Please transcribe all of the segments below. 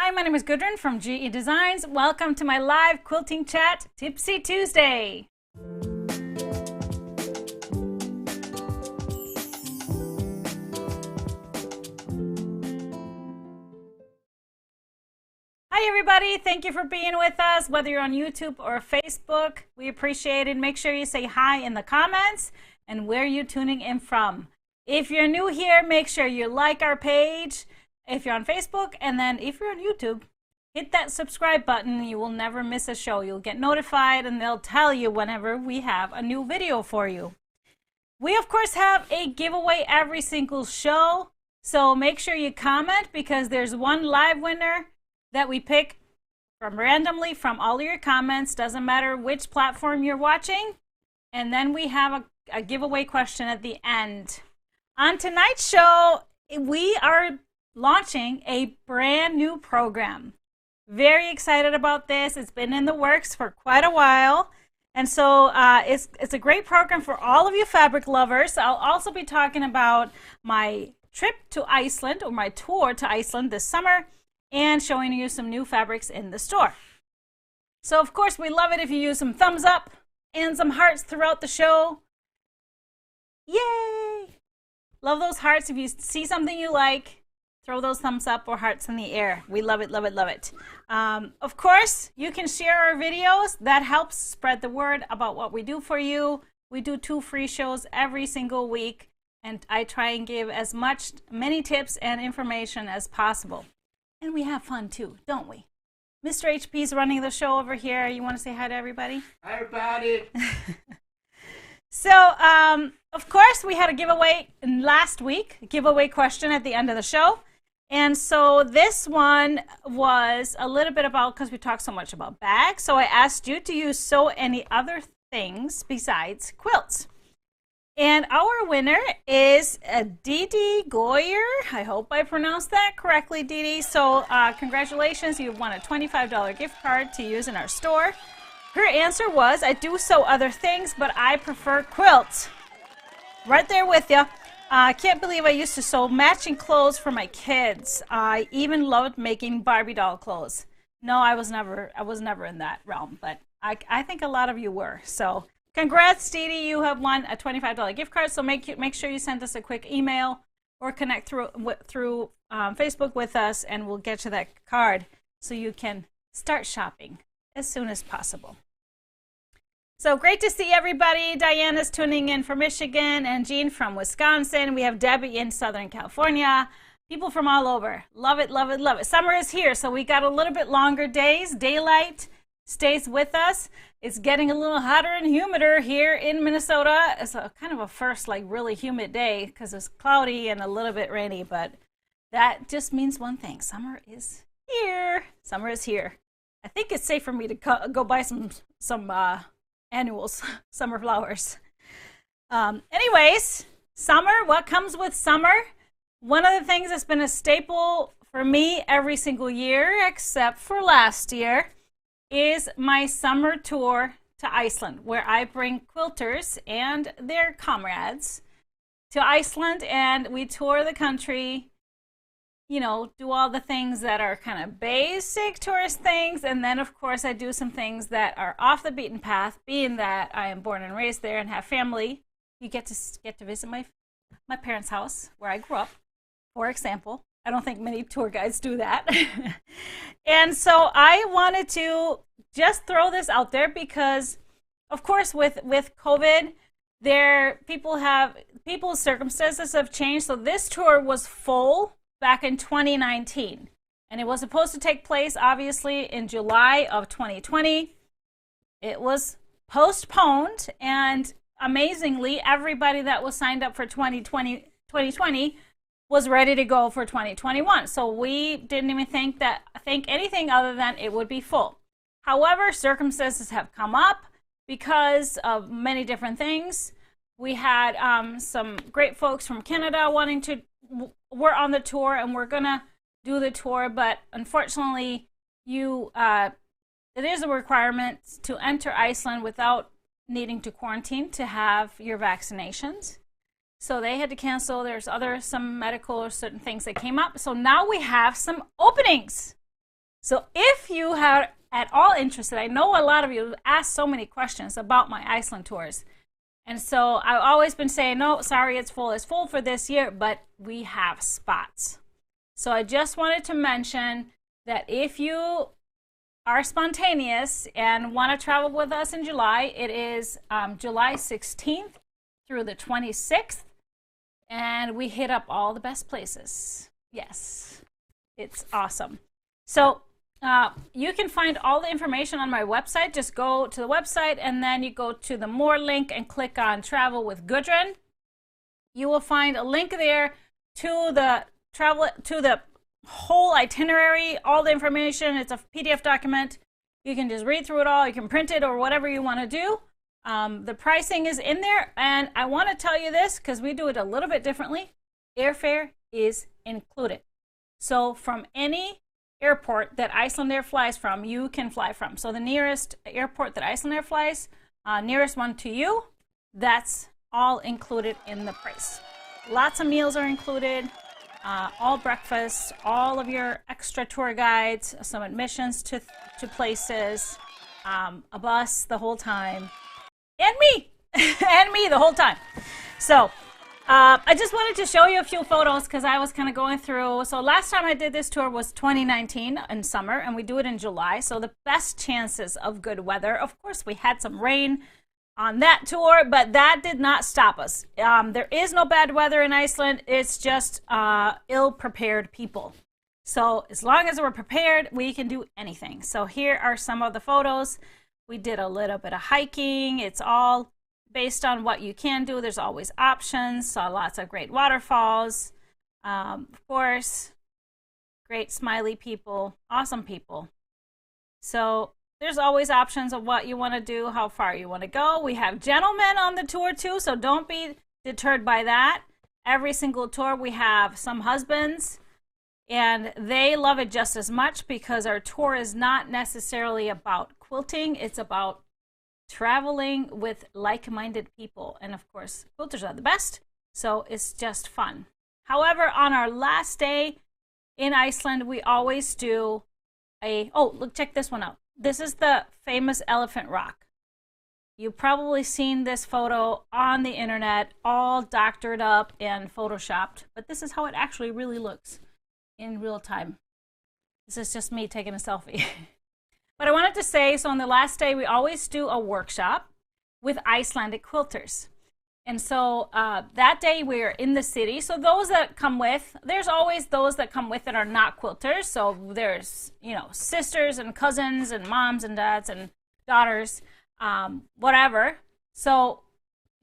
Hi, my name is Gudrun from GE Designs. Welcome to my live quilting chat, Tipsy Tuesday. Hi everybody, thank you for being with us, whether you're on YouTube or Facebook. We appreciate it. Make sure you say hi in the comments and where you're tuning in from. If you're new here, make sure you like our page if you're on Facebook, and then if you're on YouTube, hit that subscribe button. You will never miss a show. You'll get notified and they'll tell you whenever we have a new video for you. We of course have a giveaway every single show, so make sure you comment because there's one live winner that we pick from randomly from all of your comments. Doesn't matter which platform you're watching. And then we have a giveaway question at the end. On tonight's show, we are launching a brand new program. Very excited about this. It's been in the works for quite a while. And so it's a great program for all of you fabric lovers. I'll also be talking about my trip to Iceland, or my tour to Iceland this summer, and showing you some new fabrics in the store. So of course we love it if you use some thumbs up and some hearts throughout the show. Yay! Love those hearts. If you see something you like, throw those thumbs up or hearts in the air. We love it, love it, love it. Of course, you can share our videos. That helps spread the word about what we do for you. We do 2 free shows every single week, and I try and give as many tips and information as possible. And we have fun too, don't we? Mr. HP is running the show over here. You want to say hi to everybody? Hi, everybody. So, of course, we had a giveaway last week, a giveaway question at the end of the show. And so this one was a little bit about, because we talked so much about bags, so I asked you to sew any other things besides quilts. And our winner is Didi Goyer. I hope I pronounced that correctly, Didi. So congratulations, you've won a $25 gift card to use in our store. Her answer was, I do sew other things, but I prefer quilts. Right there with you. I can't believe I used to sew matching clothes for my kids. I even loved making Barbie doll clothes. No, I was never in that realm, but I think a lot of you were. So congrats, Didi, you have won a $25 gift card. So make sure you send us a quick email or connect through Facebook with us, and we'll get you that card so you can start shopping as soon as possible. So great to see everybody. Diana's tuning in from Michigan, and Jean from Wisconsin. We have Debbie in Southern California. People from all over. Love it, love it, love it. Summer is here, so we got a little bit longer days. Daylight stays with us. It's getting a little hotter and humider here in Minnesota. It's a kind of a first really humid day because it's cloudy and a little bit rainy, but that just means one thing. Summer is here. Summer is here. I think it's safe for me to go buy some annuals, summer flowers. Anyways, summer, what comes with summer? One of the things that's been a staple for me every single year, except for last year, is my summer tour to Iceland, where I bring quilters and their comrades to Iceland, and we tour the country, you know, do all the things that are kind of basic tourist things, and then of course I do some things that are off the beaten path, being that I am born and raised there and have family. You get to visit my parents' house where I grew up, for example. I don't think many tour guides do that. And so I wanted to just throw this out there because, of course, with COVID, people's circumstances have changed. So this tour was full back in 2019. And it was supposed to take place, obviously, in July of 2020. It was postponed, and amazingly, everybody that was signed up for 2020 was ready to go for 2021. So we didn't even think anything other than it would be full. However, circumstances have come up because of many different things. We had some great folks from Canada we're on the tour, and we're gonna do the tour, but unfortunately it is a requirement to enter Iceland without needing to quarantine to have your vaccinations. So they had to cancel. There's some medical or certain things that came up. So now we have some openings. So if you are at all interested, I know a lot of you asked so many questions about my Iceland tours. And so I've always been saying, no, sorry, it's full. It's full for this year, but we have spots. So I just wanted to mention that if you are spontaneous and want to travel with us in July, it is July 16th through the 26th. And we hit up all the best places. Yes, it's awesome. So you can find all the information on my website. Just go to the website and then you go to the More link and click on Travel with Gudrun. You will find a link there to the whole itinerary, all the information. It's a PDF document. You can just read through it all. You can print it or whatever you want to do. The pricing is in there, and I want to tell you this because we do it a little bit differently. Airfare is included. So from any airport that Icelandair flies from, you can fly from. So the nearest airport that Icelandair flies, nearest one to you, that's all included in the price. Lots of meals are included, all breakfast, all of your extra tour guides, some admissions to places, a bus the whole time, and me, and me the whole time. So I just wanted to show you a few photos because I was kind of going through. So last time I did this tour was 2019 in summer, and we do it in July. So the best chances of good weather. Of course, we had some rain on that tour, but that did not stop us. There is no bad weather in Iceland. It's just ill-prepared people. So as long as we're prepared, we can do anything. So here are some of the photos. We did a little bit of hiking. It's all based on what you can do. There's always options. Saw lots of great waterfalls. Of course, great smiley people, awesome people. So there's always options of what you want to do, how far you want to go. We have gentlemen on the tour too, so don't be deterred by that. Every single tour we have some husbands, and they love it just as much because our tour is not necessarily about quilting. It's about traveling with like-minded people, and of course quilters are the best, so it's just fun. However, on our last day in Iceland, we always do look, check this one out. This is the famous Elephant Rock. You've probably seen this photo on the internet, all doctored up and photoshopped, but this is how it actually really looks in real time. This is just me taking a selfie. But I wanted to say, so on the last day, we always do a workshop with Icelandic quilters. And so that day we're in the city. So those that come with, there's always those that come with that are not quilters. So there's, sisters and cousins and moms and dads and daughters, whatever. So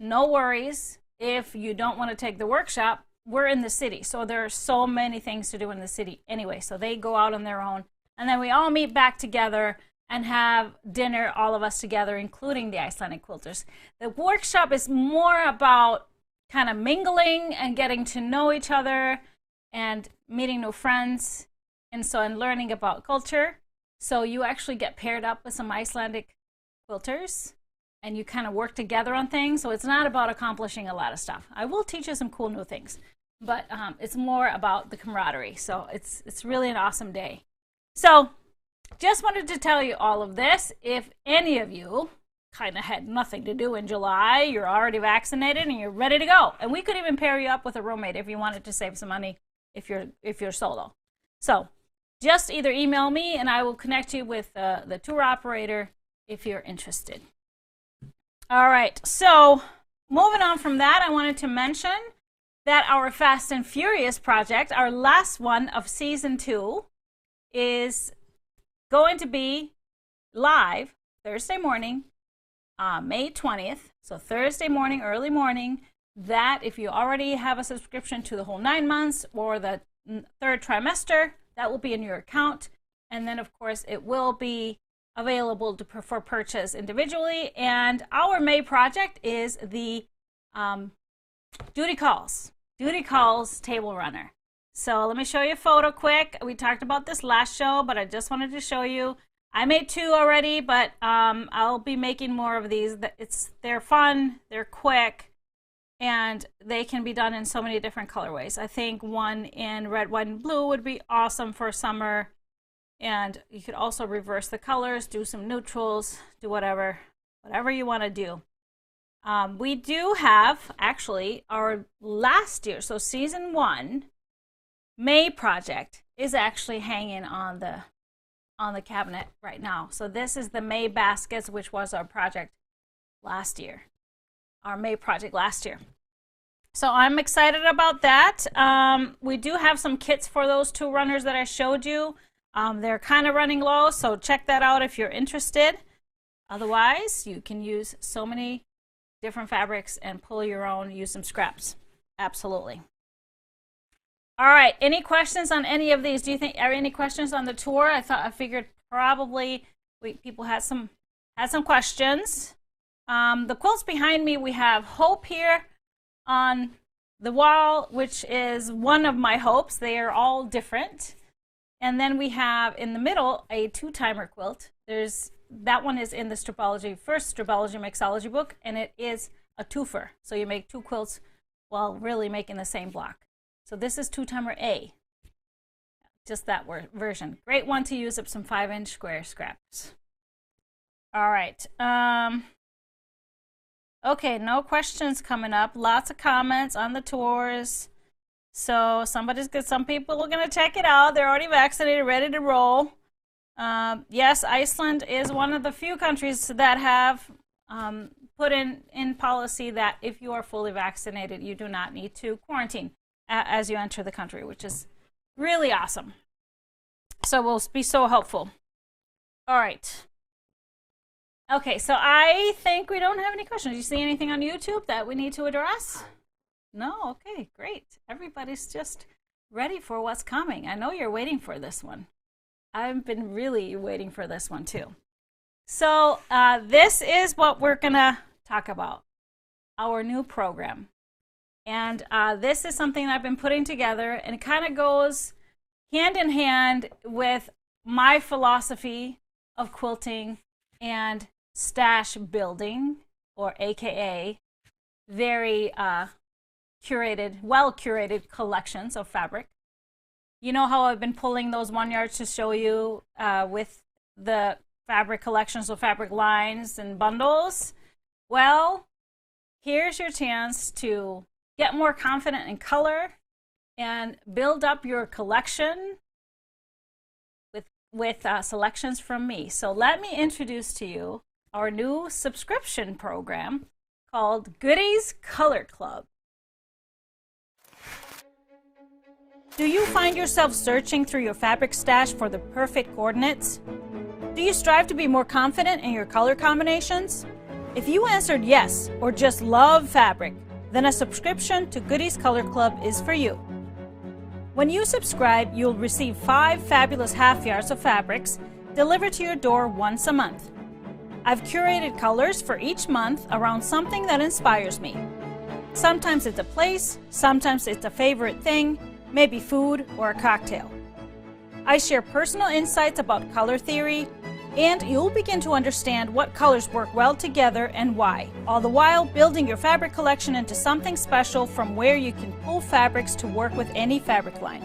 no worries if you don't want to take the workshop. We're in the city. So there are so many things to do in the city anyway. So they go out on their own. And then we all meet back together and have dinner, all of us together, including the Icelandic quilters. The workshop is more about kind of mingling and getting to know each other and meeting new friends, and learning about culture. So you actually get paired up with some Icelandic quilters, and you kind of work together on things. So it's not about accomplishing a lot of stuff. I will teach you some cool new things, but it's more about the camaraderie. So it's really an awesome day. So just wanted to tell you all of this. If any of you kind of had nothing to do in July, you're already vaccinated and you're ready to go. And we could even pair you up with a roommate if you wanted to save some money if you're solo. So just either email me and I will connect you with the tour operator if you're interested. All right, so moving on from that, I wanted to mention that our Fast and Furious project, our last one of season 2, is going to be live Thursday morning, May 20th. So Thursday morning, early morning. That, if you already have a subscription to the whole 9 months or the 3rd trimester, that will be in your account. And then, of course, it will be available for purchase individually. And our May project is the Duty Calls Table Runner. So let me show you a photo quick. We talked about this last show, but I just wanted to show you. I made 2 already, but I'll be making more of these. They're fun, they're quick, and they can be done in so many different colorways. I think one in red, white, and blue would be awesome for summer. And you could also reverse the colors, do some neutrals, do whatever you want to do. We do have actually our last year, so season 1 May project is actually hanging on the cabinet right now. So this is the May baskets, which was our project last year, our May project last year. So I'm excited about that. We do have some kits for those 2 runners that I showed you. They're kind of running low, so check that out if you're interested. Otherwise, you can use so many different fabrics and pull your own, use some scraps. Absolutely. All right, any questions on any of these? Do you think are any questions on the tour? I figured probably people had some questions. The quilts behind me, we have Hope here on the wall, which is one of my hopes. They are all different. And then we have in the middle a 2-timer quilt. That one is in the first Stripology Mixology book, and it is a twofer. So you make 2 quilts while really making the same block. So this is 2-timer A, just that version. Great one to use up some 5-inch square scraps. All right. Okay, no questions coming up. Lots of comments on the tours. So some people are going to check it out. They're already vaccinated, ready to roll. Yes, Iceland is one of the few countries that have put in policy that if you are fully vaccinated, you do not need to quarantine as you enter the country, which is really awesome. So we'll be so helpful. All right. Okay, so I think we don't have any questions. Do you see anything on YouTube that we need to address? No? Okay, great. Everybody's just ready for what's coming. I know you're waiting for this one. I've been really waiting for this one too. So this is what we're going to talk about, our new program. And this is something I've been putting together, and it kind of goes hand in hand with my philosophy of quilting and stash building, or AKA very well-curated collections of fabric. You know how I've been pulling those 1 yards to show you with the fabric collections of fabric lines and bundles? Well, here's your chance to get more confident in color and build up your collection with selections from me. So let me introduce to you our new subscription program called Goody's Color Club. Do you find yourself searching through your fabric stash for the perfect coordinates? Do you strive to be more confident in your color combinations? If you answered yes, or just love fabric, then a subscription to Goody's Color Club is for you. When you subscribe, you'll receive 5 fabulous half yards of fabrics delivered to your door once a month. I've curated colors for each month around something that inspires me. Sometimes it's a place, sometimes it's a favorite thing, maybe food or a cocktail. I share personal insights about color theory, and you'll begin to understand what colors work well together and why, all the while building your fabric collection into something special from where you can pull fabrics to work with any fabric line.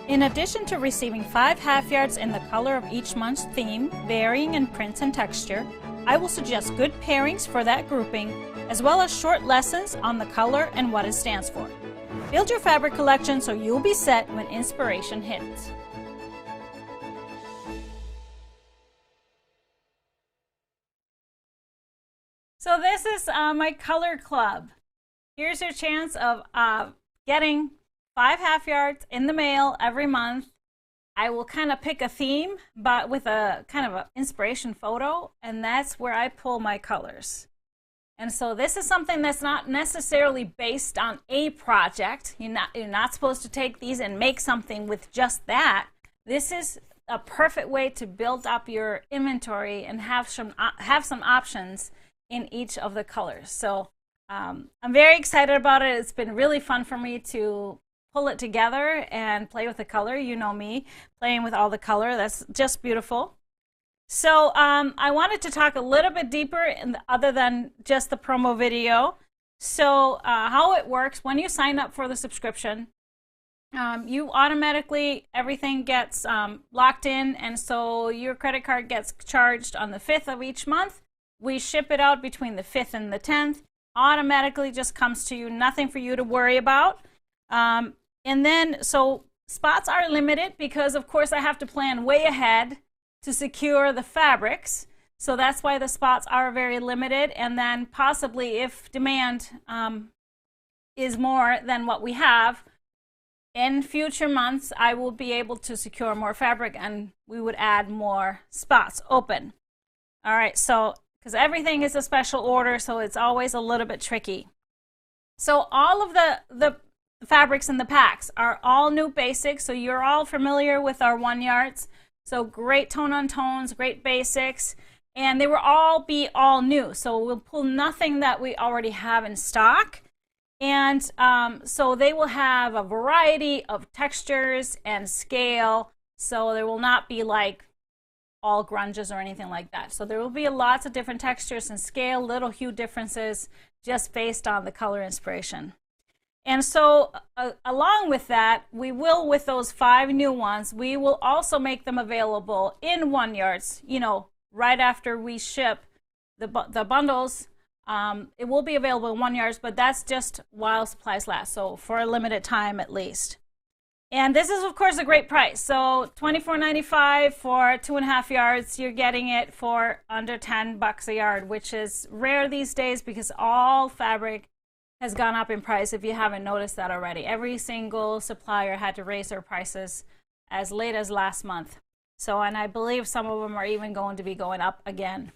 In addition to receiving 5 half yards in the color of each month's theme, varying in print and texture, I will suggest good pairings for that grouping, as well as short lessons on the color and what it stands for. Build your fabric collection so you'll be set when inspiration hits. So this is my color club. Here's your chance of getting 5 half yards in the mail every month. I will kind of pick a theme, but with a kind of an inspiration photo, and that's where I pull my colors. And so this is something that's not necessarily based on a project. You're not supposed to take these and make something with just that. This is a perfect way to build up your inventory and have some options in each of the colors. So I'm very excited about it. It's been really fun for me to pull it together and play with the color. You know me, playing with all the color. That's just beautiful. So I wanted to talk a little bit deeper other than just the promo video. So how it works when you sign up for the subscription, you automatically, everything gets locked in, and so your credit card gets charged on the 5th of each month. We ship it out between the 5th and the 10th. Automatically just comes to you, nothing for you to worry about. And then, so spots are limited because, of course, I have to plan way ahead to secure the fabrics. So that's why the spots are very limited. And then possibly if demand is more than what we have, in future months, I will be able to secure more fabric and we would add more spots open. All right, so because everything is a special order, so it's always a little bit tricky. So all of the fabrics in the packs are all new basics, so you're all familiar with our 1 yards. So great tone on tones, great basics, and they will all be all new. So we'll pull nothing that we already have in stock. And so they will have a variety of textures and scale. So there will not be like all grunges or anything like that. So there will be lots of different textures and scale, little hue differences, just based on the color inspiration. And so along with that, we will, with those 5 new ones, we will also make them available in 1 yards, you know, right after we ship the bundles. It will be available in 1 yards, but that's just while supplies last, so for a limited time at least. And this is, of course, a great price. So $24.95 for 2.5 yards. You're getting it for under $10 a yard, which is rare these days because all fabric has gone up in price, if you haven't noticed that already. Every single supplier had to raise their prices as late as last month. So, and I believe some of them are even going to be going up again.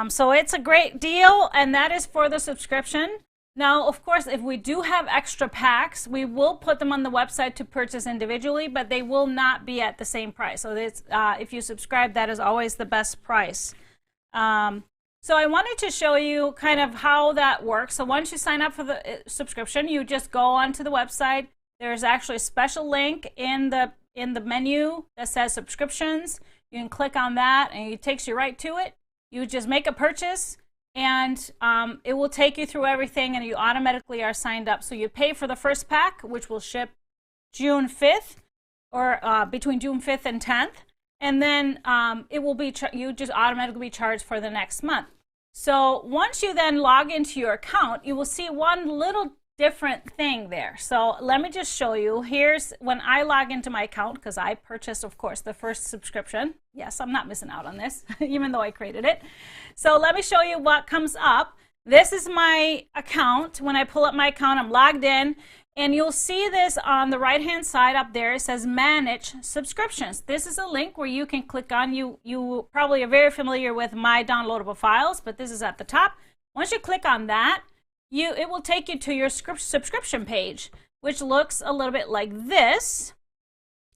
So it's a great deal, and that is for the subscription. Now, of course, if we do have extra packs, we will put them on the website to purchase individually, but they will not be at the same price. So it's, if you subscribe, that is always the best price. So I wanted to show you kind of how that works. So once you sign up for the subscription, you just go onto the website. There's actually a special link in the menu that says subscriptions. You can click on that, and it takes you right to it. You just make a purchase, and it will take you through everything, and you automatically are signed up. So you pay for the first pack, which will ship June 5th, or between June 5th and 10th, and then it will be you just automatically be charged for the next month. So once you then log into your account, you will see one little different thing there. So let me just show you. Here's when I log into my account, because I purchased, of course, the first subscription. Yes, I'm not missing out on this, even though I created it. So let me show you what comes up. This is my account. When I pull up my account, I'm logged in, and you'll see this on the right-hand side up there. It says Manage Subscriptions. This is a link where you can click on. You probably are very familiar with My Downloadable Files, but this is at the top. Once you click on that, it will take you to your subscription page, which looks a little bit like this.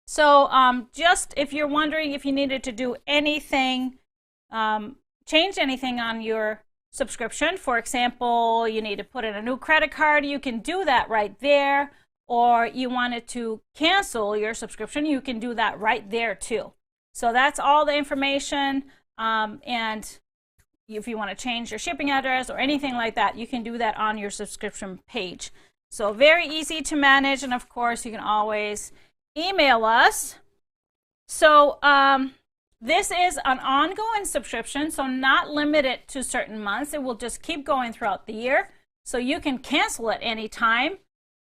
So just if you're wondering if you needed to do anything, change anything on your subscription, for example, you need to put in a new credit card, you can do that right there. Or you wanted to cancel your subscription, you can do that right there too. So that's all the information, and if you want to change your shipping address or anything like that, you can do that on your subscription page. So very easy to manage, and of course you can always email us. So this is an ongoing subscription, so not limited to certain months. It will just keep going throughout the year, so you can cancel at any time.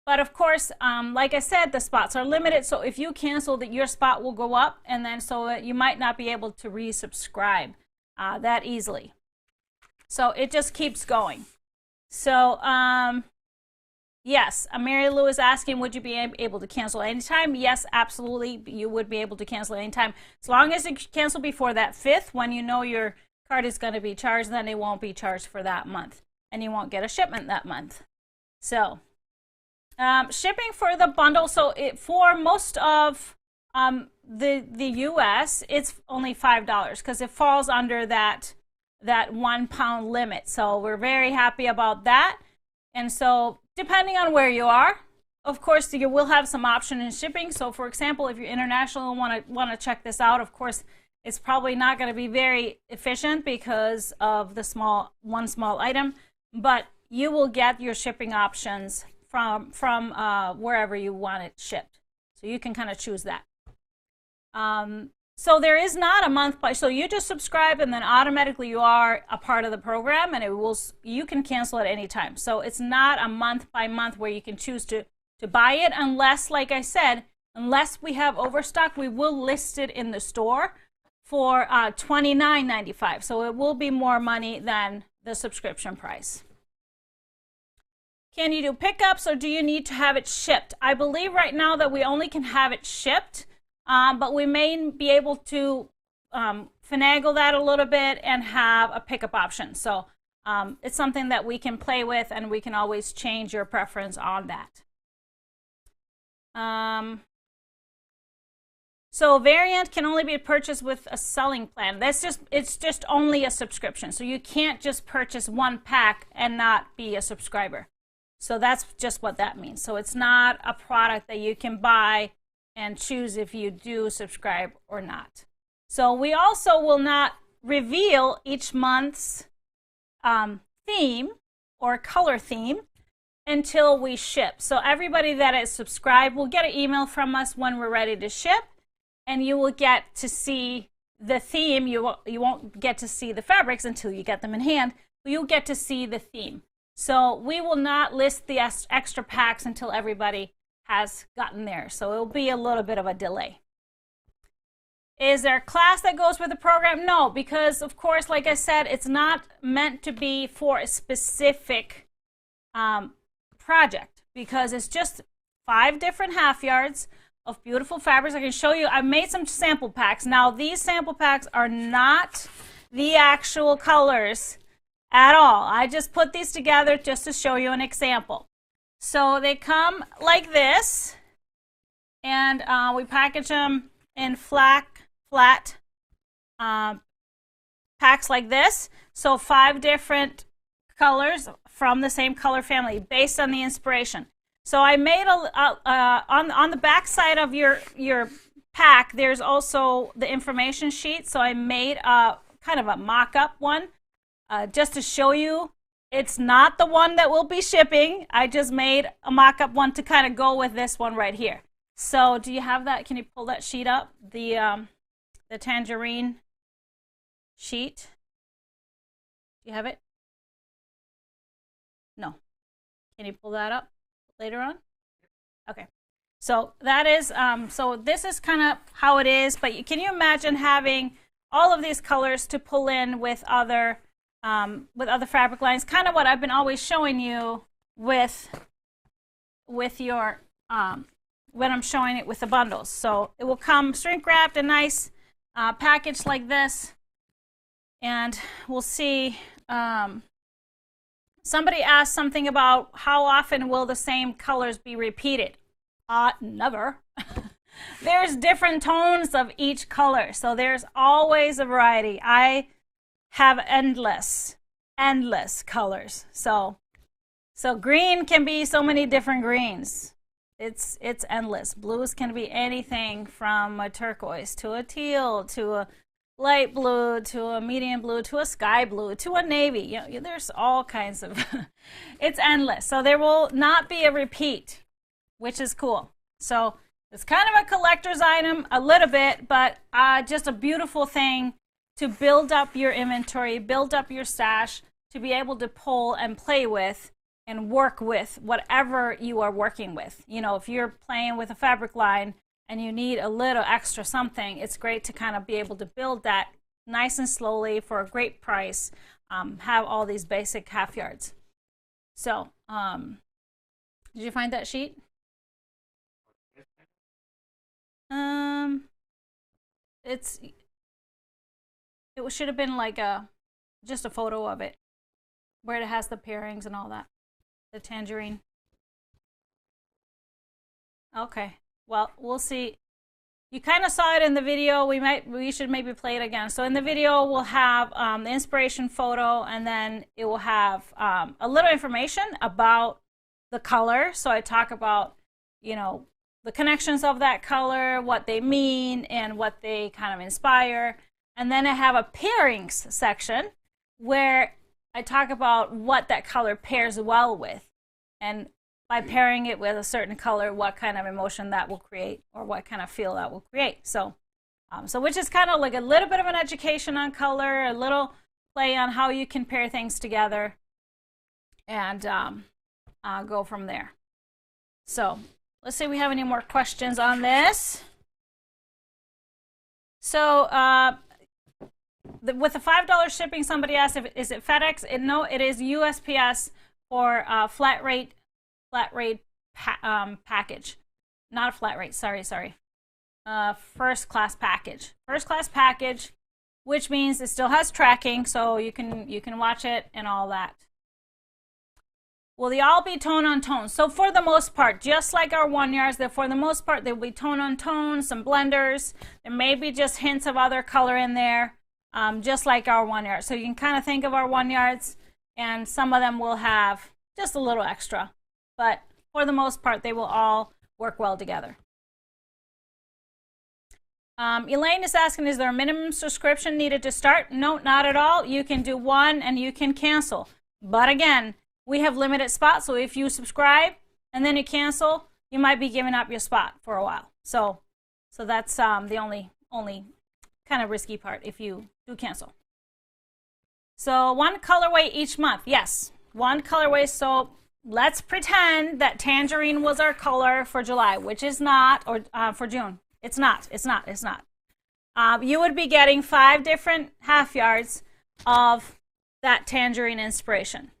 But of course, like I said, the spots are limited, so if you cancel, that your spot will go up, and then so you might not be able to resubscribe that easily. So it just keeps going. So yes, Mary Lou is asking, would you be able to cancel anytime? Yes, absolutely, you would be able to cancel anytime. As long as you cancel before that 5th, when you know your card is going to be charged, then it won't be charged for that month, and you won't get a shipment that month. So shipping for the bundle, so for most of the US, it's only $5 because it falls under that 1 pound limit. So we're very happy about that. And so depending on where you are, of course, you will have some option in shipping. So for example, if you're international and want to check this out, of course, it's probably not going to be very efficient because of the one small item, but you will get your shipping options from wherever you want it shipped. So you can kind of choose that. So there is not a month by, so you just subscribe and then automatically you are a part of the program, and you can cancel at any time. So it's not a month by month where you can choose to buy it, unless, like I said, unless we have overstock, we will list it in the store for $29.95. So it will be more money than the subscription price. Can you do pickups, or do you need to have it shipped? I believe right now that we only can have it shipped. But we may be able to finagle that a little bit and have a pickup option. So it's something that we can play with, and we can always change your preference on that. So variant can only be purchased with a selling plan. It's just only a subscription. So you can't just purchase one pack and not be a subscriber. So that's just what that means. So it's not a product that you can buy and choose if you do subscribe or not. So we also will not reveal each month's theme or color theme until we ship. So everybody that is subscribed will get an email from us when we're ready to ship, and you will get to see the theme. You won't get to see the fabrics until you get them in hand, but you'll get to see the theme. So we will not list the extra packs until everybody has gotten there. So it'll be a little bit of a delay. Is there a class that goes with the program? No, because of course, like I said, it's not meant to be for a specific project, because it's just 5 different half yards of beautiful fabrics. I can show you, I made some sample packs. Now these sample packs are not the actual colors at all. I just put these together just to show you an example. So they come like this, and we package them in flat packs like this. So 5 different colors from the same color family based on the inspiration. So I made on the back side of your pack, there's also the information sheet. So I made a kind of a mock-up one just to show you. It's not the one that we'll be shipping. I just made a mock-up one to kind of go with this one right here. So do you have that? Can you pull that sheet up? The tangerine sheet. Do you have it? No. Can you pull that up later on? Okay. So that is, so this is kind of how it is, but can you imagine having all of these colors to pull in with other fabric lines? Kind of what I've been always showing you with your, when I'm showing it with the bundles. So it will come shrink wrapped and nice packaged like this, and we'll see. Somebody asked something about how often will the same colors be repeated. Never. There's different tones of each color, so there's always a variety. I have endless colors. So green can be so many different greens. It's endless. Blues can be anything from a turquoise to a teal to a light blue to a medium blue to a sky blue to a navy. You know, there's all kinds of it's endless. So there will not be a repeat, which is cool. So it's kind of a collector's item a little bit, but just a beautiful thing to build up your inventory, build up your stash, to be able to pull and play with and work with whatever you are working with. You know, if you're playing with a fabric line and you need a little extra something, it's great to kind of be able to build that nice and slowly for a great price, have all these basic half yards. So, did you find that sheet? It should have been like just a photo of it, where it has the pairings and all that. The tangerine. Okay, well, we'll see. You kind of saw it in the video. We should maybe play it again. So in the video, we'll have the inspiration photo, and then it will have a little information about the color. So I talk about, you know, the connections of that color, what they mean, and what they kind of inspire. And then I have a pairings section where I talk about what that color pairs well with. And by pairing it with a certain color, what kind of emotion that will create or what kind of feel that will create. So, which is kind of like a little bit of an education on color, a little play on how you can pair things together, and go from there. So let's see if we have any more questions on this. So with the $5 shipping, somebody asked is it FedEx? No, it is USPS for flat rate package. Not a flat rate. Sorry. First class package. First class package, which means it still has tracking, so you can watch it and all that. Will they all be tone on tone? So for the most part, just like our 1 yards, for the most part, they will be tone on tone, some blenders. There may be just hints of other color in there, just like our 1 yard. So you can kind of think of our 1 yards, and some of them will have just a little extra. But for the most part, they will all work well together. Elaine is asking, is there a minimum subscription needed to start? No, not at all. You can do one and you can cancel. But again, we have limited spots, so if you subscribe and then you cancel, you might be giving up your spot for a while. So that's the only kind of risky part if you do cancel. So one colorway each month. Yes, one colorway. So let's pretend that tangerine was our color for July, which is not, or for June. It's not. You would be getting 5 different half yards of that tangerine inspiration.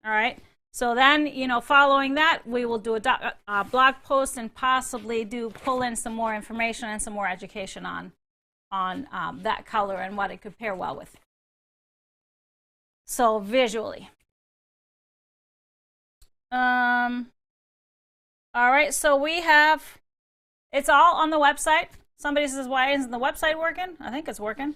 All right. So then, following that, we will do a blog post and possibly pull in some more information and some more education on that color and what it could pair well with. So visually. All right. So we have, it's all on the website. Somebody says, why isn't the website working? I think it's working.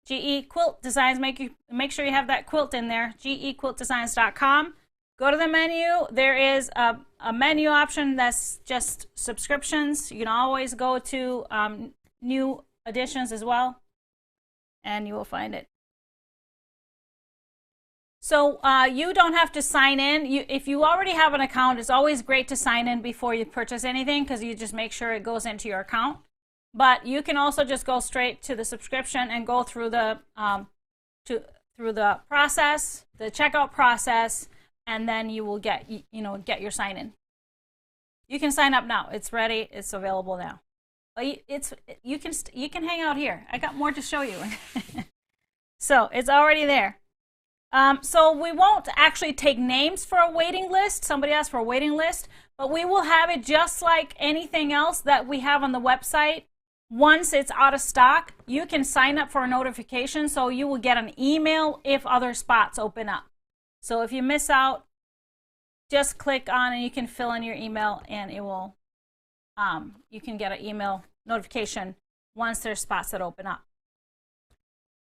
GE Quilt Designs, make sure you have that quilt in there, gequiltdesigns.com. Go to the menu. There is a menu option that's just subscriptions. You can always go to new editions as well, and you will find it. So you don't have to sign in. If you already have an account, it's always great to sign in before you purchase anything, because you just make sure it goes into your account. But you can also just go straight to the subscription and go through the through the process, the checkout process, and then you will get your sign in. You can sign up now. It's ready. It's available now. But you can hang out here. I got more to show you. So it's already there. So we won't actually take names for a waiting list. Somebody asked for a waiting list, but we will have it just like anything else that we have on the website. Once it's out of stock, you can sign up for a notification, so you will get an email if other spots open up. So if you miss out, just click on and you can fill in your email, and it will you can get an email notification once there's spots that open up.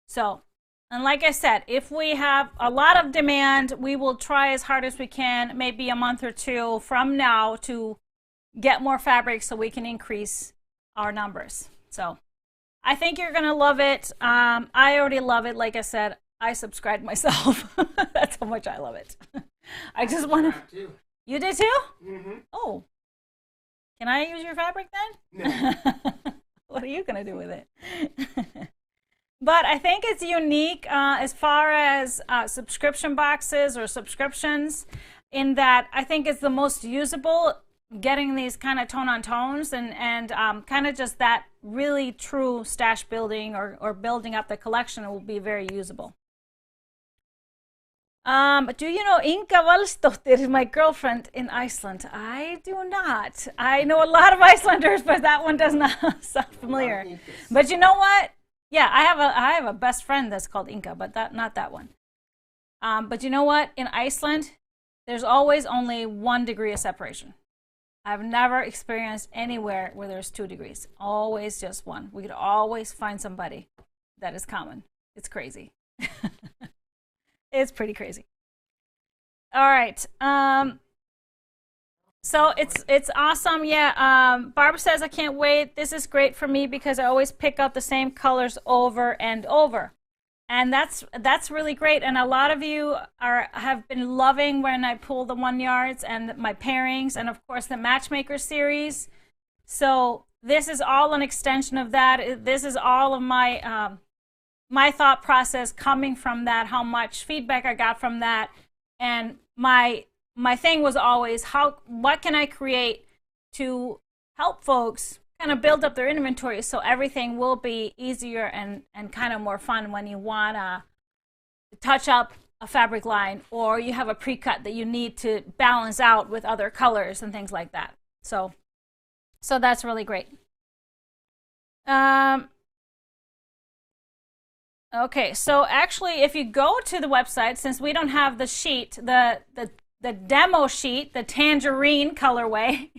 So, and like I said, if we have a lot of demand, we will try as hard as we can, maybe a month or two from now, to get more fabric so we can increase our numbers. So I think you're gonna love it. I already love it. Like I said, I subscribed myself. That's how much I love it. I just want to. You did too? Mm-hmm. Oh, can I use your fabric then? No. What are you gonna do with it? But I think it's unique as far as subscription boxes or subscriptions, in that I think it's the most usable, getting these kind of tone on tones and kind of just that really true stash building or building up the collection will be very usable. Do you know Inga Valsdóttir is my girlfriend in Iceland? I do not. I know a lot of Icelanders, but that one does not sound familiar. But you know what? Yeah, I have a best friend that's called Inka, but not that one. But you know what? In Iceland, there's always only 1 degree of separation. I've never experienced anywhere where there's 2 degrees. Always just 1. We could always find somebody that is common. It's crazy. It's pretty crazy. All right. So it's awesome. Yeah. Barb says, I can't wait. This is great for me because I always pick out the same colors over and over. And that's really great. And a lot of you have been loving when I pull the 1 yards and my pairings, and of course the Matchmaker series. So this is all an extension of that. This is all of my my thought process coming from that, how much feedback I got from that. And my thing was always, what can I create to help folks kind of build up their inventory so everything will be easier and kind of more fun when you want to touch up a fabric line, or you have a pre-cut that you need to balance out with other colors and things like that. So that's really great. Okay, so actually, if you go to the website, since we don't have the sheet, the demo sheet, the tangerine colorway,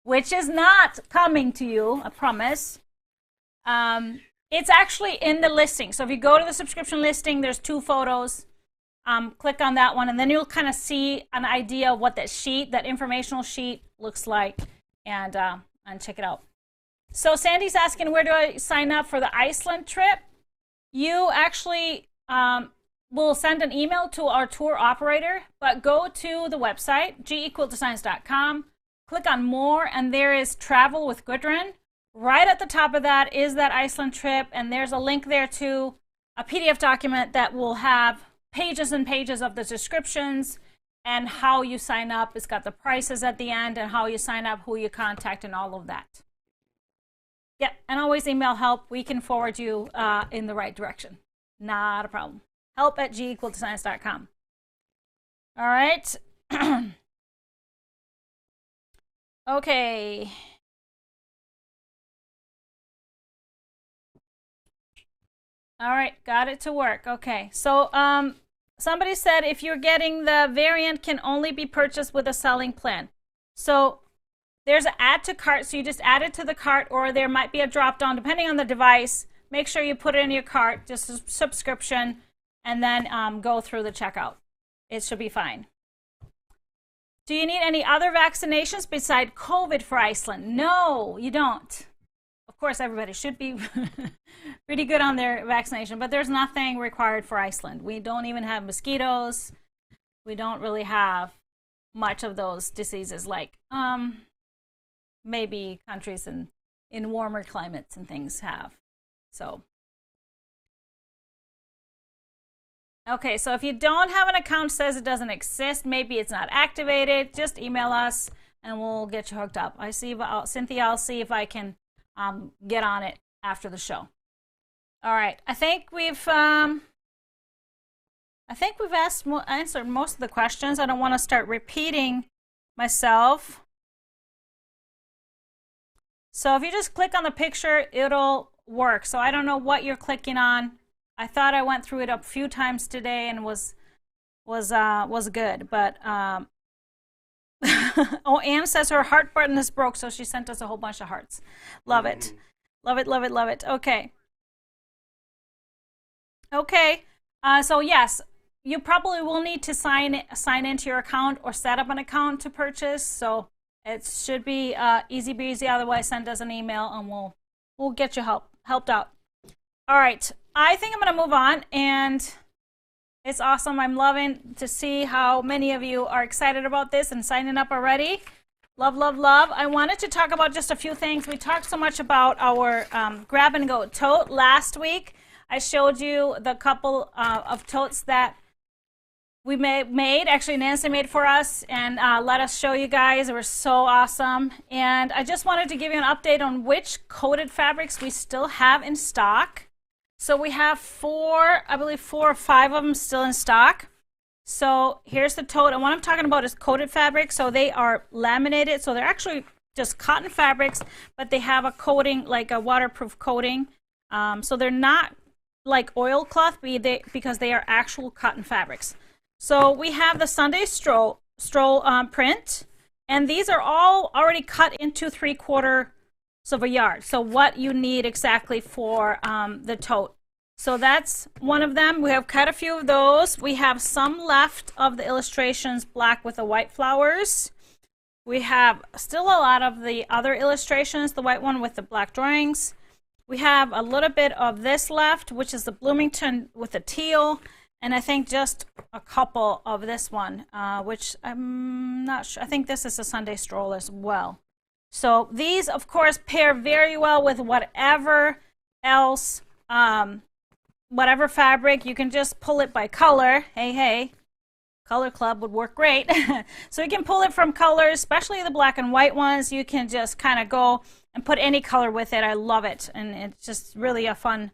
which is not coming to you, I promise. It's actually in the listing. So if you go to the subscription listing, there's 2 photos. Click on that one, and then you'll kind of see an idea of what that sheet, that informational sheet, looks like, and check it out. So Sandy's asking, where do I sign up for the Iceland trip? You actually will send an email to our tour operator, but go to the website, gequiltdesigns.com, click on more, and there is Travel with Gudrun. Right at the top of that is that Iceland trip, and there's a link there to a PDF document that will have pages and pages of the descriptions and how you sign up. It's got the prices at the end and how you sign up, who you contact, and all of that. Yep, and always email help. We can forward you in the right direction. Not a problem. help@gequiltdesigns.com. All right. Okay. All right, got it to work. Okay, so somebody said if you're getting the variant can only be purchased with a selling plan. So there's an add to cart, so you just add it to the cart, or there might be a drop down depending on the device. Make sure you put it in your cart, just a subscription, and then go through the checkout. It should be fine. Do you need any other vaccinations besides COVID for Iceland? No, you don't. Of course, everybody should be pretty good on their vaccination, but there's nothing required for Iceland. We don't even have mosquitoes. We don't really have much of those diseases like maybe countries in warmer climates and things have. So, okay, so if you don't have an account, says it doesn't exist, maybe it's not activated, just email us and we'll get you hooked up. Cynthia, I'll see if I can get on it after the show. All right, I think we've answered most of the questions. I don't want to start repeating myself. So if you just click on the picture, it'll work. So I don't know what you're clicking on. I thought I went through it a few times today and was good, but oh, Anne says her heart button is broke, so she sent us a whole bunch of hearts. Love it. Love it, love it, love it. Okay. Okay. So yes, you probably will need to sign into your account or set up an account to purchase. So it should be easy breezy. Otherwise, send us an email and we'll get you helped out. All right. I think I'm going to move on, and it's awesome. I'm loving to see how many of you are excited about this and signing up already. Love, love, love. I wanted to talk about just a few things. We talked so much about our grab and go tote last week. I showed you the couple of totes that we made. Actually, Nancy made for us and let us show you guys. They were so awesome. And I just wanted to give you an update on which coated fabrics we still have in stock. So we have I believe four or five of them still in stock. So here's the tote. And what I'm talking about is coated fabric. So they are laminated. So they're actually just cotton fabrics, but they have a coating, like a waterproof coating. So they're not like oilcloth because they are actual cotton fabrics. So we have the Sunday stroll print. And these are all already cut into 3/4 of a yard. So what you need exactly for the tote. So that's one of them. We have cut a few of those. We have some left of the illustrations, black with the white flowers. We have still a lot of the other illustrations, the white one with the black drawings. We have a little bit of this left, which is the Bloomington with the teal, and I think just a couple of this one, which I'm not sure. I think this is a Sunday stroll as well. So these, of course, pair very well with whatever else, whatever fabric. You can just pull it by color. Hey. Color Club would work great. So you can pull it from colors, especially the black and white ones. You can just kind of go and put any color with it. I love it, and it's just really a fun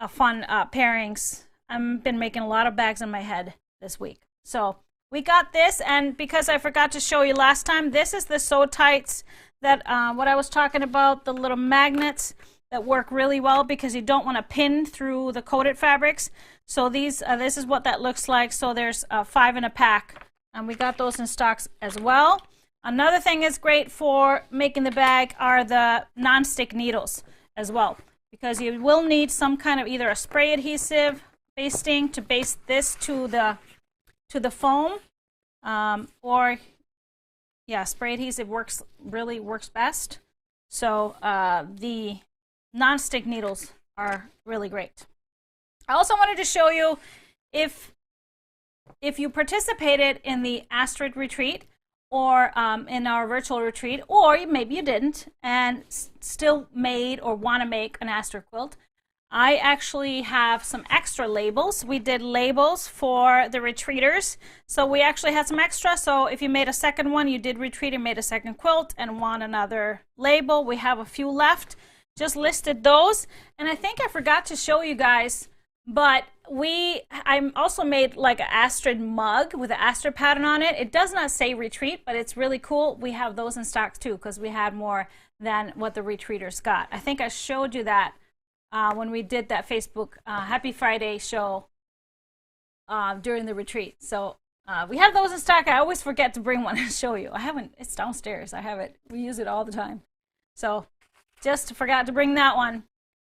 pairings. I've been making a lot of bags in my head this week. So we got this, and because I forgot to show you last time, this is the So Tights that what I was talking about, the little magnets that work really well because you don't want to pin through the coated fabrics. So these, this is what that looks like. So there's 5 in a pack, and we got those in stocks as well. Another thing is great for making the bag are the non-stick needles as well, because you will need some kind of either a spray adhesive basting to baste this to the foam, or yeah, spray adhesive really works best. So the non-stick needles are really great. I also wanted to show you if you participated in the Astrid retreat or in our virtual retreat, or maybe you didn't and still made or want to make an Astrid quilt. I actually have some extra labels. We did labels for the retreaters, so we actually had some extra. So if you made a second one, you did retreat and made a second quilt and want another label, we have a few left. Just listed those, and I think I forgot to show you guys, but I also made like an Astrid mug with the Astrid pattern on it. It does not say retreat, but it's really cool. We have those in stock too because we had more than what the retreaters got. I think I showed you that when we did that Facebook Happy Friday show during the retreat. So we have those in stock. I always forget to bring one and show you. I haven't. It's downstairs. I have it. We use it all the time. So just forgot to bring that one.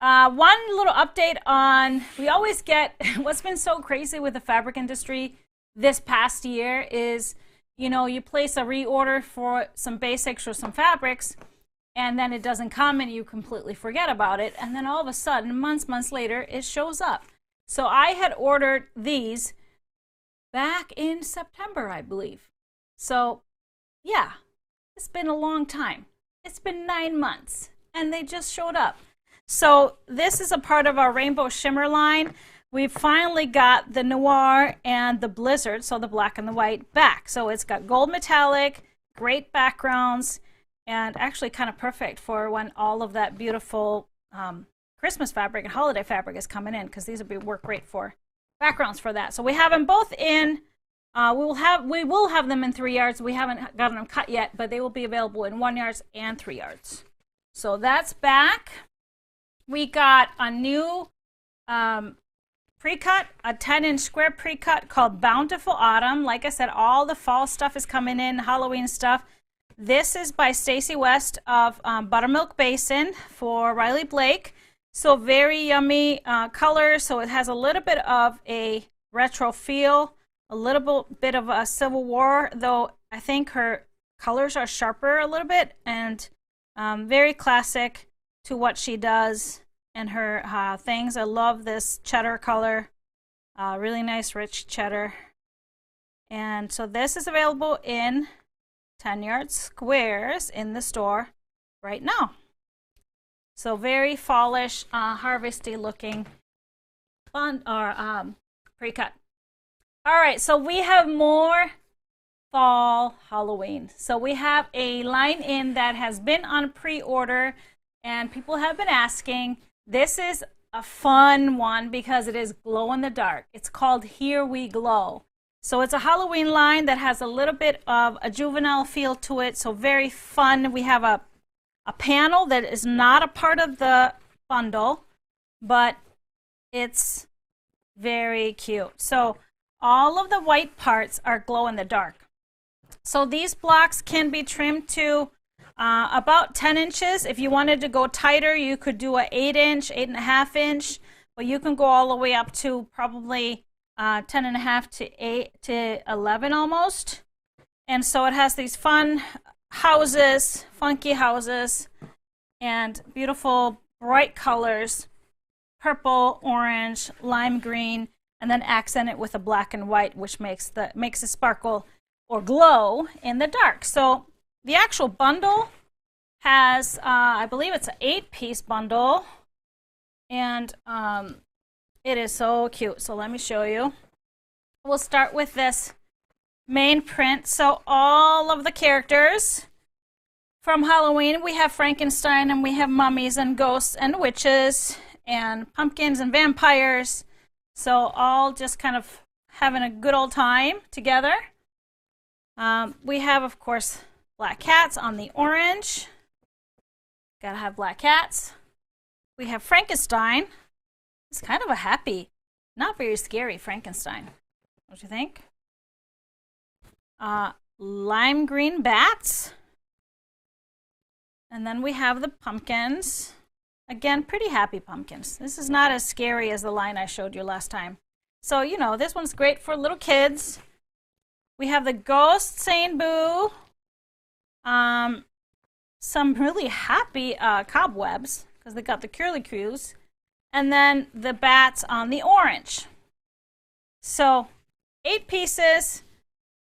One little update on, we always get, what's been so crazy with the fabric industry this past year is, you know, you place a reorder for some basics or some fabrics, and then it doesn't come and you completely forget about it. And then all of a sudden, months later, it shows up. So I had ordered these back in September, I believe. So yeah, it's been a long time. It's been 9 months, and they just showed up. So this is a part of our Rainbow Shimmer line. We finally got the Noir and the Blizzard, so the black and the white, back. So it's got gold metallic, great backgrounds, and actually kind of perfect for when all of that beautiful Christmas fabric and holiday fabric is coming in, because these will work great for backgrounds for that. So we have them both in, we will have them in 3 yards. We haven't gotten them cut yet, but they will be available in 1 yards and 3 yards. So that's back. We got a new pre-cut, a 10-inch square pre-cut called Bountiful Autumn. Like I said, all the fall stuff is coming in, Halloween stuff. This is by Stacy West of Buttermilk Basin for Riley Blake. So very yummy color. So it has a little bit of a retro feel, a little bit of a Civil War, though I think her colors are sharper a little bit, and very classic to what she does and her things. I love this cheddar color, really nice rich cheddar. And so this is available in 10-yard squares in the store right now. So very fallish, harvesty looking fun or pre-cut. All right, so we have more fall Halloween. So we have a line in that has been on pre-order, and people have been asking. This is a fun one because it is glow in the dark. It's called Here We Glow. So it's a Halloween line that has a little bit of a juvenile feel to it. So very fun. We have a panel that is not a part of the bundle, but it's very cute. So all of the white parts are glow in the dark. So these blocks can be trimmed to about 10 inches. If you wanted to go tighter, you could do an 8-inch, 8.5 inch, but you can go all the way up to probably 10.5 to 8 to 11 almost. And so it has these fun houses, funky houses, and beautiful bright colors, purple, orange, lime green, and then accent it with a black and white, which makes it sparkle or glow in the dark. So the actual bundle has, I believe it's an 8-piece bundle, and it is so cute. So let me show you. We'll start with this main print. So all of the characters from Halloween, we have Frankenstein, and we have mummies and ghosts and witches and pumpkins and vampires. So all just kind of having a good old time together. We have, of course, black cats on the orange. Gotta have black cats. We have Frankenstein. It's kind of a happy, not very scary Frankenstein. Don't you think? Lime green bats. And then we have the pumpkins. Again, pretty happy pumpkins. This is not as scary as the line I showed you last time. So, you know, this one's great for little kids. We have the ghost saying boo. Some really happy cobwebs, because they got the curlicues. And then the bats on the orange. So 8 pieces.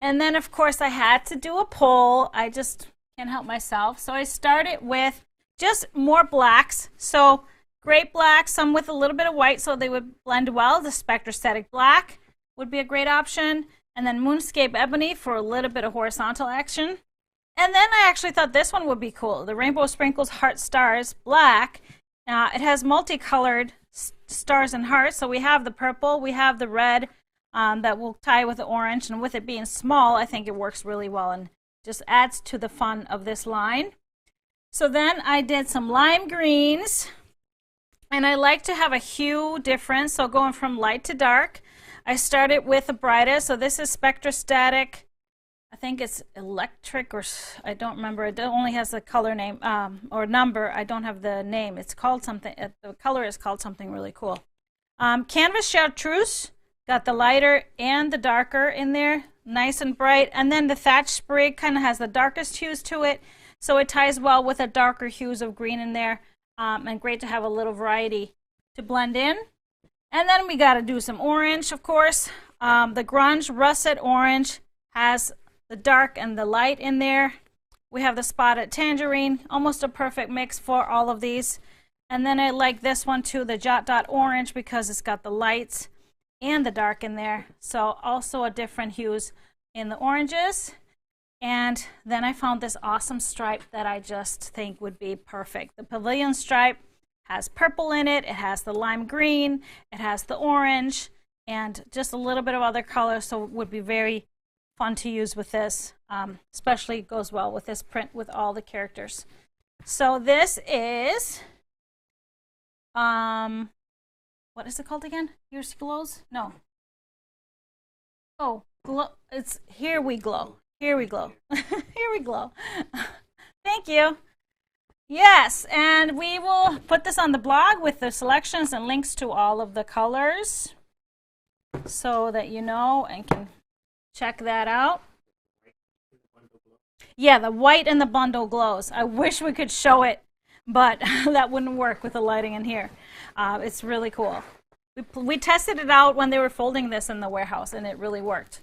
And then, of course, I had to do a poll. I just can't help myself. So I started with just more blacks. So great black, some with a little bit of white so they would blend well. The Spectrostatic black would be a great option. And then Moonscape Ebony for a little bit of horizontal action. And then I actually thought this one would be cool. The Rainbow Sprinkles Heart Stars black. It has multicolored stars and hearts. So we have the purple, we have the red that will tie with the orange. And with it being small, I think it works really well and just adds to the fun of this line. So then I did some lime greens. And I like to have a hue difference. So going from light to dark. I started with the brightest. So this is Spectrostatic. I think it's electric, or I don't remember. It only has the color name or number. I don't have the name. It's called something. The color is called something really cool. Canvas Chartreuse, got the lighter and the darker in there, nice and bright. And then the Thatch Sprig kind of has the darkest hues to it, so it ties well with the darker hues of green in there. And great to have a little variety to blend in. And then we got to do some orange, of course. The Grunge Russet Orange has the dark and the light in there. We have the Spotted Tangerine, almost a perfect mix for all of these. And then I like this one too, the Jot Dot Orange, because it's got the lights and the dark in there. So also a different hues in the oranges. And then I found this awesome stripe that I just think would be perfect. The Pavilion stripe has purple in it, it has the lime green, it has the orange, and just a little bit of other colors, so it would be very fun to use with this. Especially goes well with this print with all the characters. So this is, what is it called again? Here's Glows? No. Oh, glow. It's Here We Glow. Here We Glow. Here We Glow. Thank you. Yes, and we will put this on the blog with the selections and links to all of the colors so that you know and can check that out. Yeah, the white in the bundle glows. I wish we could show it, but that wouldn't work with the lighting in here. It's really cool. We tested it out when they were folding this in the warehouse, and it really worked.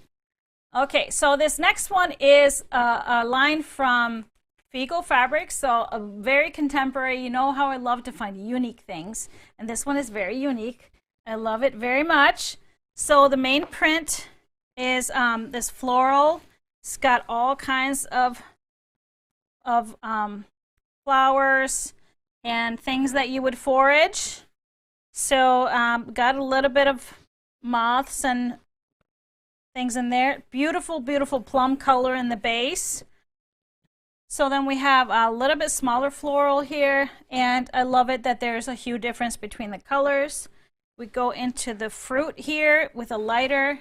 Okay, so this next one is a line from Figo Fabrics, so a very contemporary. You know how I love to find unique things, and this one is very unique. I love it very much. So the main print is this floral. It's got all kinds of flowers and things that you would forage. So got a little bit of moths and things in there. Beautiful, beautiful plum color in the base. So then we have a little bit smaller floral here, and I love it that there's a hue difference between the colors. We go into the fruit here with a lighter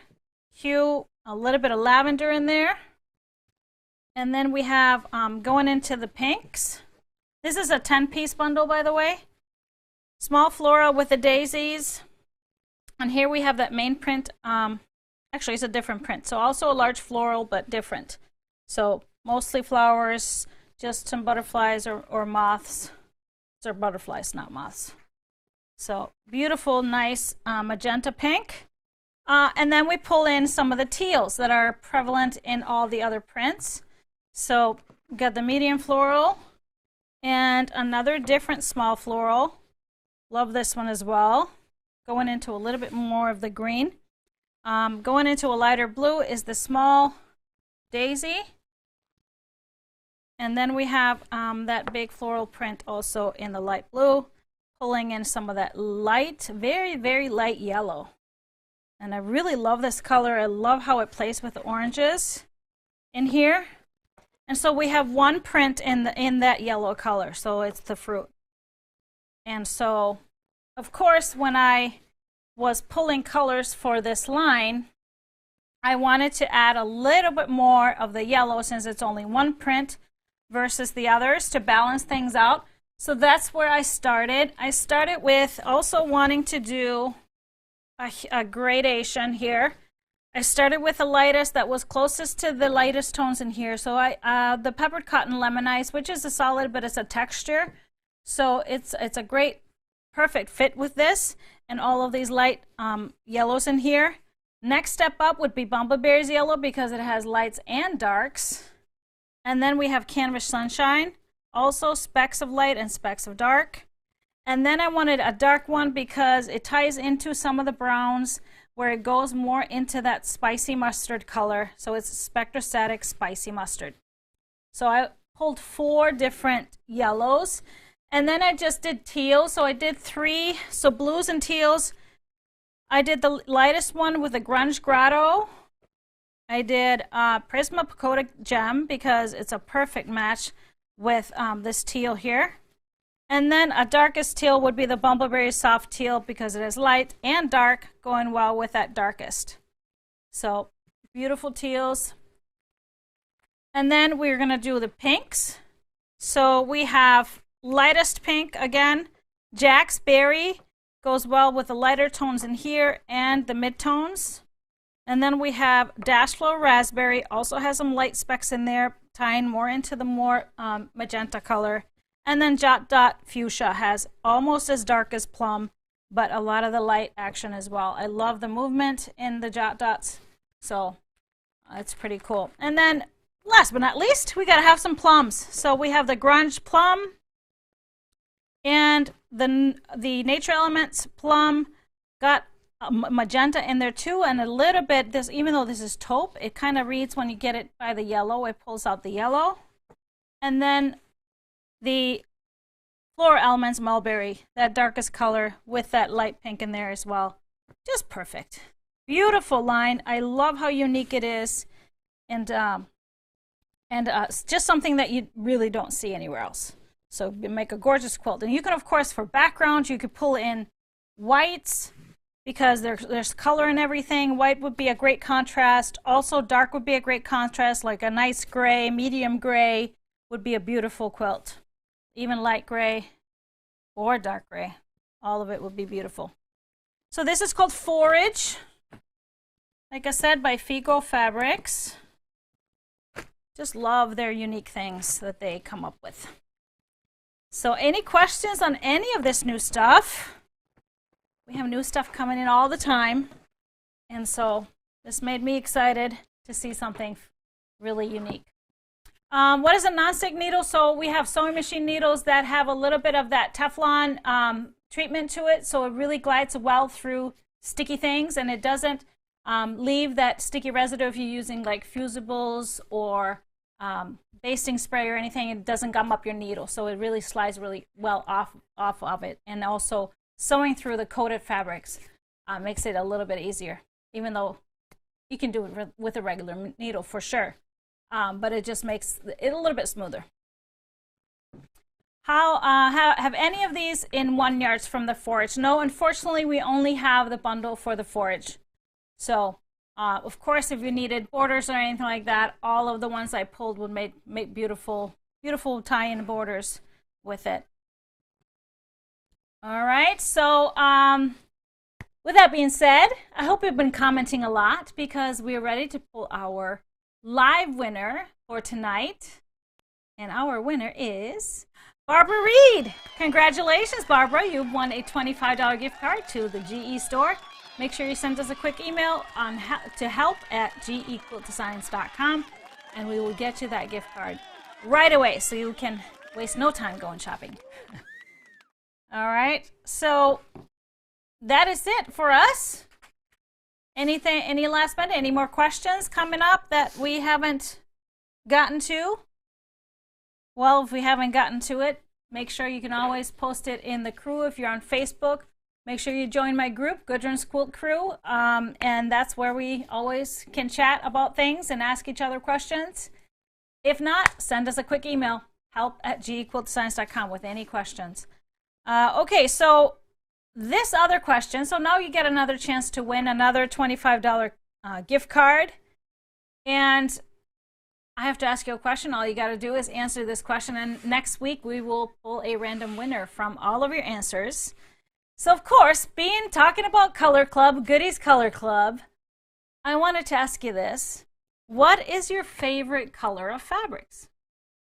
hue, a little bit of lavender in there. And then we have going into the pinks. This is a 10-piece bundle, by the way. Small floral with the daisies. And here we have that main print. Actually, it's a different print. So also a large floral, but different. So mostly flowers, just some butterflies or moths These are butterflies, not moths. So beautiful, nice magenta pink. And then we pull in some of the teals that are prevalent in all the other prints. So we got the medium floral and another different small floral. Love this one as well. Going into a little bit more of the green. Going into a lighter blue is the small daisy. And then we have that big floral print also in the light blue, pulling in some of that light, very, very light yellow. And I really love this color. I love how it plays with the oranges in here. And so we have one print in that yellow color, so it's the fruit. And so, of course, when I was pulling colors for this line, I wanted to add a little bit more of the yellow since it's only one print versus the others to balance things out. So that's where I started. I started with also wanting to do a gradation here. I started with the lightest that was closest to the lightest tones in here. So the peppered cotton lemon ice, which is a solid, but it's a texture. So it's a great, perfect fit with this and all of these light yellows in here. Next step up would be Bumbleberry's yellow because it has lights and darks. And then we have Canvas Sunshine, also specks of light and specks of dark. And then I wanted a dark one because it ties into some of the browns where it goes more into that spicy mustard color. So it's spectrostatic spicy mustard. So I pulled 4 different yellows. And then I just did teal. So I did 3. So blues and teals. I did the lightest one with the Grunge Grotto. I did Prisma Pagoda Gem because it's a perfect match with this teal here. And then a darkest teal would be the Bumbleberry Soft Teal because it is light and dark, going well with that darkest. So beautiful teals. And then we're going to do the pinks. So we have lightest pink again. Jack's Berry goes well with the lighter tones in here and the mid-tones. And then we have Dash Flow Raspberry, also has some light specks in there, tying more into the more magenta color. And then Jot Dot Fuchsia has almost as dark as Plum, but a lot of the light action as well. I love the movement in the Jot Dots, so it's pretty cool. And then last but not least, we gotta have some plums. So we have the Grunge Plum and the Nature Elements Plum. Got magenta in there too, and a little bit this, even though this is taupe, it kind of reads when you get it by the yellow, it pulls out the yellow. And then the Floral Elements Mulberry, that darkest color with that light pink in there as well. Just perfect. Beautiful line. I love how unique it is, and just something that you really don't see anywhere else. So you make a gorgeous quilt. And you can, of course, for background, you could pull in whites because there's color in everything. White would be a great contrast. Also, dark would be a great contrast, like a nice gray, medium gray would be a beautiful quilt. Even light gray or dark gray, all of it would be beautiful. So this is called Forage, like I said, by Figo Fabrics. Just love their unique things that they come up with. So any questions on any of this new stuff? We have new stuff coming in all the time, and so this made me excited to see something really unique. What is a nonstick needle? So we have sewing machine needles that have a little bit of that Teflon treatment to it, so it really glides well through sticky things, and it doesn't leave that sticky residue if you're using like fusibles or basting spray or anything. It doesn't gum up your needle, so it really slides really well off of it. And also sewing through the coated fabrics makes it a little bit easier, even though you can do it with a regular needle for sure. But it just makes it a little bit smoother. Have any of these in 1 yards from the forage? No, unfortunately, we only have the bundle for the forage. So, of course, if you needed borders or anything like that, all of the ones I pulled would make beautiful, beautiful tie-in borders with it. All right, so with that being said, I hope you've been commenting a lot because we're ready to pull our live winner for tonight. And our winner is Barbara Reed. Congratulations, Barbara. You've won a $25 gift card to the GE store. Make sure you send us a quick email on to help@gequiltdesigns.com, and we will get you that gift card right away so you can waste no time going shopping. All right, so that is it for us. Anything, any last minute, any more questions coming up that we haven't gotten to? Well, if we haven't gotten to it, make sure you can always post it in the crew. If you're on Facebook, make sure you join my group, Gudrun's Quilt Crew, and that's where we always can chat about things and ask each other questions. If not, send us a quick email, help@gequiltdesigns.com with any questions. Okay, so this other question, so now you get another chance to win another $25 gift card. And I have to ask you a question. All you got to do is answer this question, and next week we will pull a random winner from all of your answers. So, of course, talking about Color Club, Goody's Color Club, I wanted to ask you this. What is your favorite color of fabrics?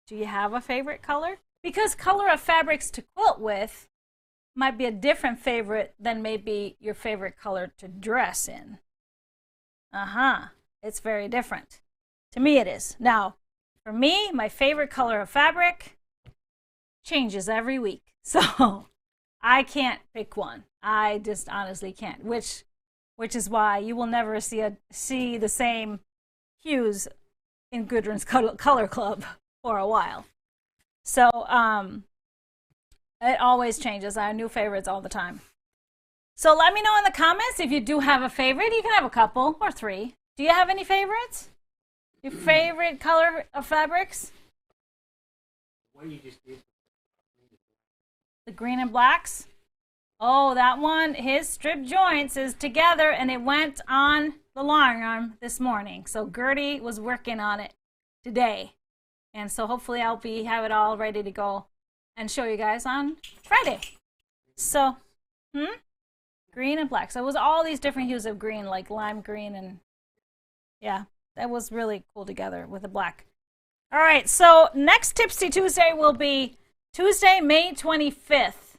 Do you have a favorite color? Because color of fabrics to quilt with might be a different favorite than maybe your favorite color to dress in. It's very different. To me it is. Now, for me, my favorite color of fabric changes every week. So I can't pick one. I just honestly can't, which is why you will never see the same hues in Gudrun's Color Club for a while. So it always changes. I have new favorites all the time. So let me know in the comments if you do have a favorite. You can have a couple or three. Do you have any favorites? Your favorite color of fabrics? What you just did. The green and blacks? Oh, that one, his strip joints is together and it went on the long arm this morning. So Goody was working on it today. And so hopefully I'll have it all ready to go and show you guys on Friday. So, green and black. So it was all these different hues of green, like lime green, and yeah, that was really cool together with the black. All right, so next Tipsy Tuesday will be Tuesday, May 25th.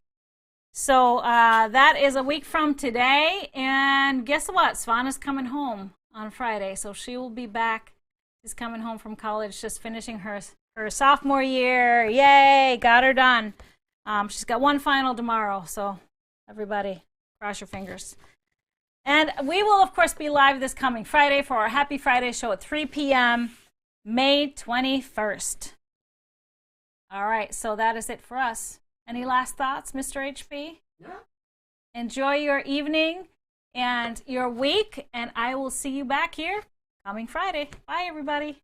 So that is a week from today. And guess what? Svana's coming home on Friday. So she will be back. She's coming home from college, just finishing her sophomore year. Yay, got her done. She's got one final tomorrow. So everybody, cross your fingers. And we will, of course, be live this coming Friday for our Happy Friday show at 3 p.m., May 21st. All right, so that is it for us. Any last thoughts, Mr. HP? No. Enjoy your evening and your week, and I will see you back here coming Friday. Bye, everybody.